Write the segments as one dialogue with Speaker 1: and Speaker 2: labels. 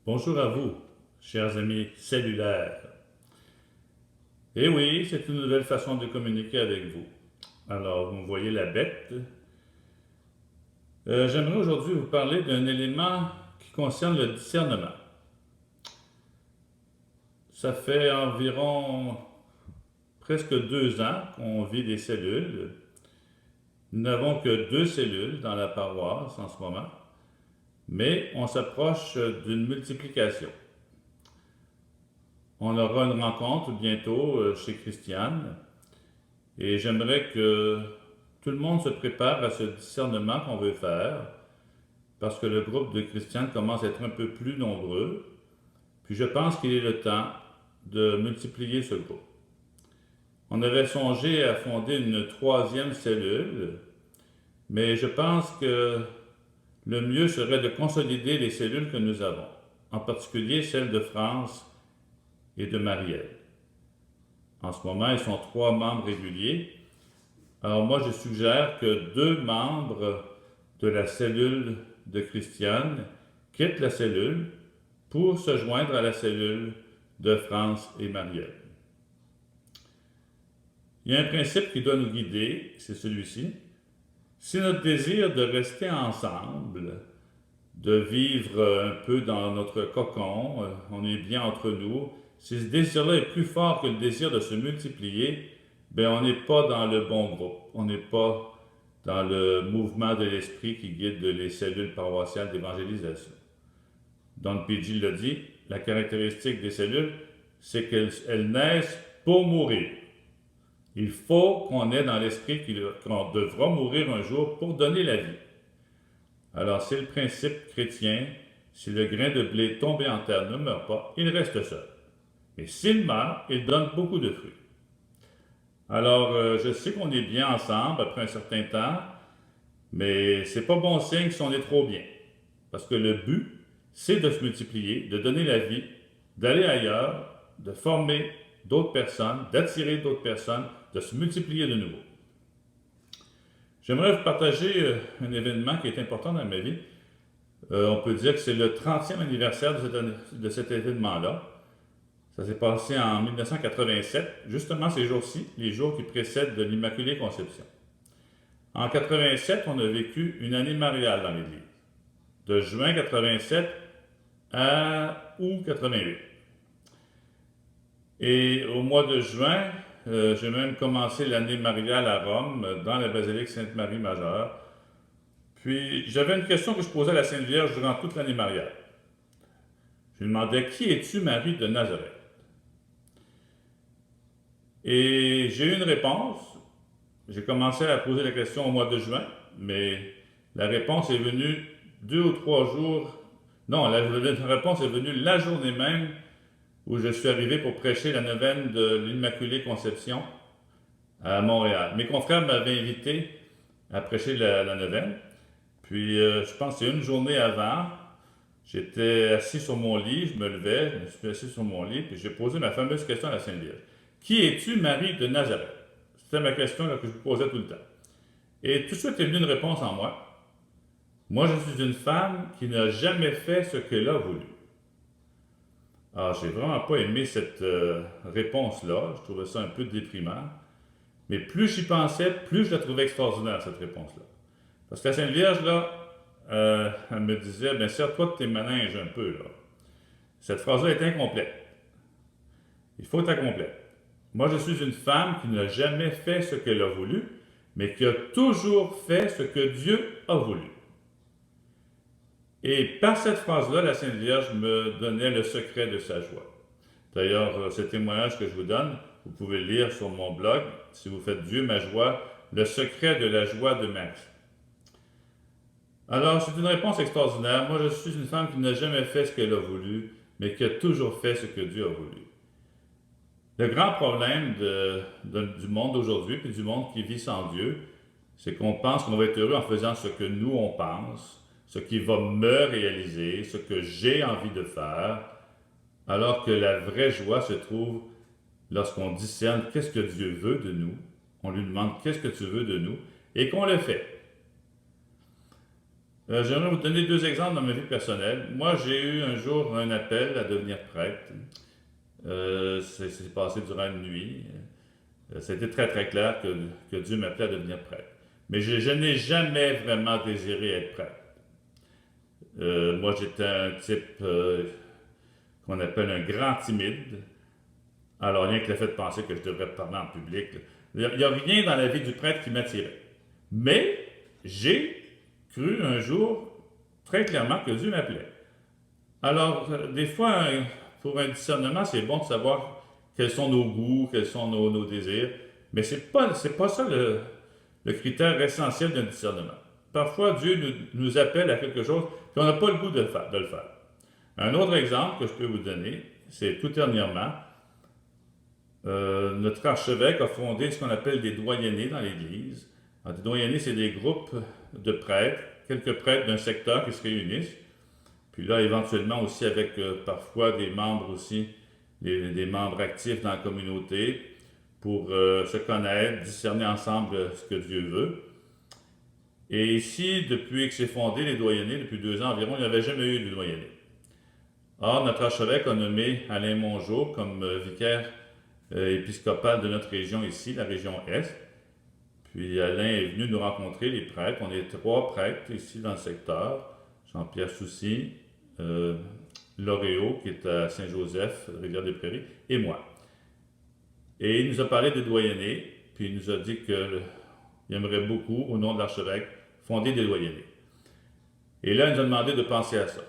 Speaker 1: Bonjour à vous, chers amis cellulaires. Eh oui, c'est une nouvelle façon de communiquer avec vous. Alors, vous me voyez la bête. J'aimerais aujourd'hui vous parler d'un élément qui concerne le discernement. Ça fait environ presque 2 ans qu'on vit des cellules. Nous n'avons que 2 cellules dans la paroisse en ce moment, mais on s'approche d'une multiplication. On aura une rencontre bientôt chez Christiane et j'aimerais que tout le monde se prépare à ce discernement qu'on veut faire parce que le groupe de Christiane commence à être un peu plus nombreux. Puis je pense qu'il est le temps de multiplier ce groupe. On avait songé à fonder une troisième cellule, mais je pense que le mieux serait de consolider les cellules que nous avons, en particulier celle de France et de Marielle. En ce moment, ils sont 3 membres réguliers. Alors moi, je suggère que 2 membres de la cellule de Christiane quittent la cellule pour se joindre à la cellule de France et Marielle. Il y a un principe qui doit nous guider, c'est celui-ci. Si notre désir de rester ensemble, de vivre un peu dans notre cocon, on est bien entre nous, si ce désir-là est plus fort que le désir de se multiplier, ben on n'est pas dans le bon groupe, on n'est pas dans le mouvement de l'esprit qui guide les cellules paroissiales d'évangélisation. Don P.G. l'a dit, la caractéristique des cellules, c'est qu'elles naissent pour mourir. Il faut qu'on ait dans l'esprit qu'on devra mourir un jour pour donner la vie. Alors, c'est le principe chrétien, si le grain de blé tombé en terre ne meurt pas, il reste seul. Mais s'il meurt, il donne beaucoup de fruits. Alors, je sais qu'on est bien ensemble après un certain temps, mais c'est pas bon signe si on est trop bien. Parce que le but, c'est de se multiplier, de donner la vie, d'aller ailleurs, de former d'autres personnes, d'attirer d'autres personnes, de se multiplier de nouveau. J'aimerais vous partager un événement qui est important dans ma vie. On peut dire que c'est le 30e anniversaire de cet événement-là. Ça s'est passé en 1987, justement ces jours-ci, les jours qui précèdent de l'Immaculée Conception. En 87, on a vécu une année mariale dans l'Église, de juin 87 à août 88. Et au mois de juin, j'ai même commencé l'année mariale à Rome, dans la basilique Sainte-Marie-Majeure. Puis j'avais une question que je posais à la Sainte Vierge durant toute l'année mariale. Je lui demandais, qui es-tu, Marie de Nazareth? Et j'ai eu une réponse. J'ai commencé à poser la question au mois de juin, mais la réponse est venue 2 ou 3 jours. Non, la réponse est venue la journée même où je suis arrivé pour prêcher la neuvaine de l'Immaculée Conception à Montréal. Mes confrères m'avaient invité à prêcher la neuvaine. Puis, je pense que c'est une journée avant, j'étais assis sur mon lit, je me levais, je me suis assis sur mon lit, puis j'ai posé ma fameuse question à la Sainte Vierge. Qui es-tu, Marie de Nazareth? C'était ma question là, que je vous posais tout le temps. Et tout de suite est venue une réponse en moi. Moi, je suis une femme qui n'a jamais fait ce qu'elle a voulu. Alors, j'ai vraiment pas aimé cette réponse-là. Je trouvais ça un peu déprimant. Mais plus j'y pensais, plus je la trouvais extraordinaire, cette réponse-là. Parce que la Sainte Vierge, là, elle me disait, ben sers-toi de tes manèges un peu, là. Cette phrase-là est incomplète. Il faut être complète. Moi, je suis une femme qui n'a jamais fait ce qu'elle a voulu, mais qui a toujours fait ce que Dieu a voulu. Et par cette phrase-là, la Sainte Vierge me donnait le secret de sa joie. D'ailleurs, ce témoignage que je vous donne, vous pouvez le lire sur mon blog, si vous faites Dieu ma joie, le secret de la joie de Marie. Alors, c'est une réponse extraordinaire. Moi, je suis une femme qui n'a jamais fait ce qu'elle a voulu, mais qui a toujours fait ce que Dieu a voulu. Le grand problème du monde d'aujourd'hui, puis du monde qui vit sans Dieu, c'est qu'on pense qu'on va être heureux en faisant ce que nous, on pense, ce qui va me réaliser, ce que j'ai envie de faire, alors que la vraie joie se trouve lorsqu'on discerne qu'est-ce que Dieu veut de nous, on lui demande qu'est-ce que tu veux de nous, et qu'on le fait. J'aimerais vous donner deux exemples dans ma vie personnelle. Moi, j'ai eu un jour un appel à devenir prêtre. Ça s'est passé durant une nuit. C'était très très clair que Dieu m'appelait à devenir prêtre. Mais je n'ai jamais vraiment désiré être prêtre. Moi, j'étais un type qu'on appelle un grand timide. Alors, rien que le fait de penser que je devrais parler en public, il n'y a rien dans la vie du prêtre qui m'attirait. Mais j'ai cru un jour très clairement que Dieu m'appelait. Alors, des fois, pour un discernement, c'est bon de savoir quels sont nos goûts, quels sont nos désirs, mais c'est pas ça le critère essentiel d'un discernement. Parfois, Dieu nous appelle à quelque chose, puis on n'a pas le goût de le faire. Un autre exemple que je peux vous donner, c'est tout dernièrement, notre archevêque a fondé ce qu'on appelle des doyennés dans l'Église. Alors, des doyennés, c'est des groupes de prêtres, quelques prêtres d'un secteur qui se réunissent. Puis là, éventuellement aussi avec parfois des membres aussi, des membres actifs dans la communauté pour se connaître, discerner ensemble ce que Dieu veut. Et ici, depuis que c'est fondé, les doyennés, depuis 2 ans environ, il n'y avait jamais eu de doyenné. Or, notre archevêque a nommé Alain Mongeau comme vicaire épiscopal de notre région ici, la région Est. Puis Alain est venu nous rencontrer, les prêtres. On est 3 prêtres ici dans le secteur. Jean-Pierre Soucy, Loreo, qui est à Saint-Joseph, Rivière-des-Prairies, et moi. Et il nous a parlé de doyennés, puis il nous a dit qu'il aimerait beaucoup, au nom de l'archevêque, fonder des doyennés. Et là, il nous a demandé de penser à ça.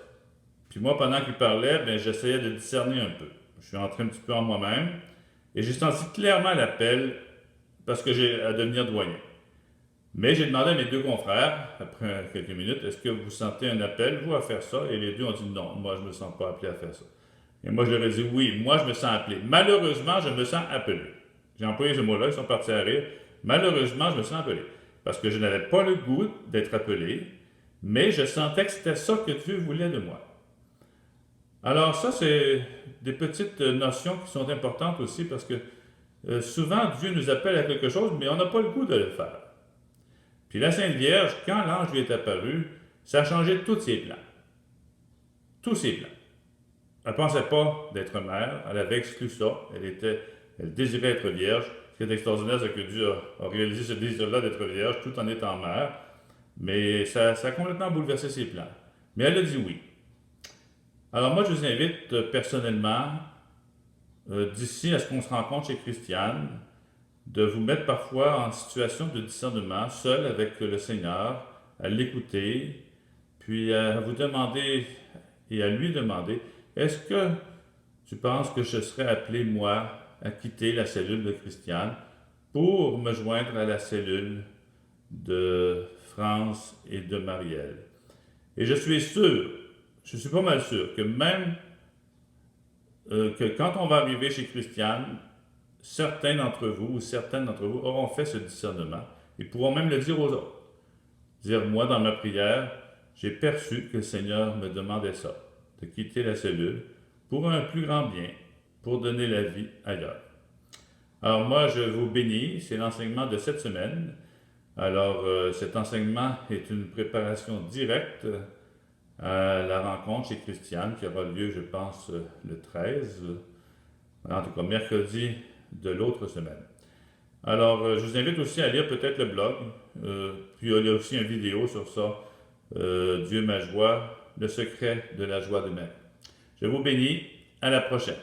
Speaker 1: Puis moi, pendant qu'il parlait, ben, j'essayais de discerner un peu. Je suis entré un petit peu en moi-même, et j'ai senti clairement l'appel parce que j'ai à devenir doyen. Mais j'ai demandé à mes 2 confrères, après quelques minutes, est-ce que vous sentez un appel, vous, à faire ça? Et les 2 ont dit non, moi, je ne me sens pas appelé à faire ça. Et moi, je leur ai dit oui, moi, je me sens appelé. Malheureusement, je me sens appelé. J'ai employé ce mot-là, ils sont partis à rire. Malheureusement, je me sens appelé. Parce que je n'avais pas le goût d'être appelé, mais je sentais que c'était ça que Dieu voulait de moi. Alors ça, c'est des petites notions qui sont importantes aussi parce que souvent, Dieu nous appelle à quelque chose, mais on n'a pas le goût de le faire. Puis la Sainte Vierge, quand l'ange lui est apparu, ça a changé tous ses plans. Tous ses plans. Elle ne pensait pas d'être mère, elle avait exclu ça, elle désirait être vierge. Ce qui est extraordinaire, c'est que Dieu a réalisé ce désir-là d'être vierge tout en étant mère, mais ça a complètement bouleversé ses plans. Mais elle a dit oui. Alors moi, je vous invite personnellement, d'ici à ce qu'on se rencontre chez Christiane, de vous mettre parfois en situation de discernement, seul avec le Seigneur, à l'écouter, puis à vous demander et à lui demander, est-ce que tu penses que je serais appelé, moi, à quitter la cellule de Christiane pour me joindre à la cellule de France et de Marielle? Et je suis sûr, je suis pas mal sûr que même que quand on va arriver chez Christiane, certains d'entre vous ou certaines d'entre vous auront fait ce discernement et pourront même le dire aux autres. Dire, moi, dans ma prière, j'ai perçu que le Seigneur me demandait ça, de quitter la cellule pour un plus grand bien, pour donner la vie ailleurs. Alors moi, je vous bénis, c'est l'enseignement de cette semaine. Alors, cet enseignement est une préparation directe à la rencontre chez Christiane qui aura lieu, je pense, le 13, en tout cas mercredi de l'autre semaine. Alors, je vous invite aussi à lire peut-être le blog, puis il y a aussi une vidéo sur ça, Dieu ma joie, le secret de la joie de même. Je vous bénis, à la prochaine.